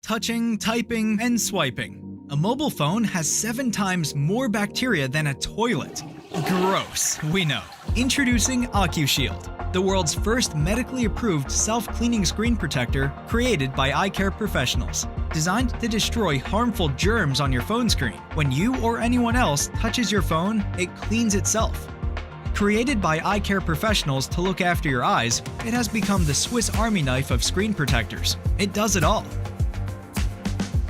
touching, typing, and swiping. A mobile phone has 7 times more bacteria than a toilet. Gross, we know. Introducing Ocushield, the world's first medically approved self-cleaning screen protector created by eye care professionals. Designed to destroy harmful germs on your phone screen. When you or anyone else touches your phone, it cleans itself. Created by eye care professionals to look after your eyes, it has become the Swiss Army knife of screen protectors. It does it all.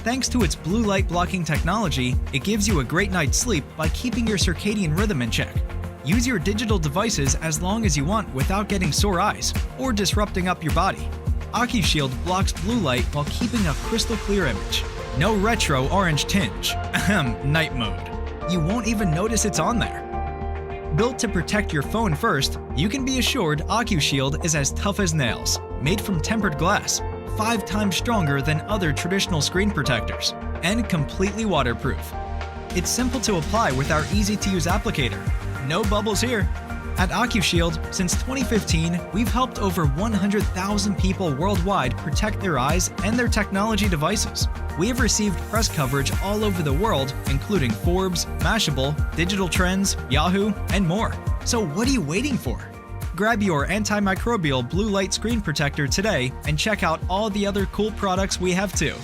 Thanks to its blue light blocking technology, it gives you a great night's sleep by keeping your circadian rhythm in check. Use your digital devices as long as you want without getting sore eyes or disrupting up your body. Ocushield blocks blue light while keeping a crystal clear image. No retro orange tinge. Night mode. You won't even notice it's on there. Built to protect your phone first, you can be assured Ocushield is as tough as nails, made from tempered glass, 5 times stronger than other traditional screen protectors, and completely waterproof. It's simple to apply with our easy-to-use applicator. No bubbles here. At Ocushield, since 2015, we've helped over 100,000 people worldwide protect their eyes and their technology devices. We have received press coverage all over the world, including Forbes, Mashable, Digital Trends, Yahoo, and more. So what are you waiting for? Grab your antimicrobial blue light screen protector today and check out all the other cool products we have too.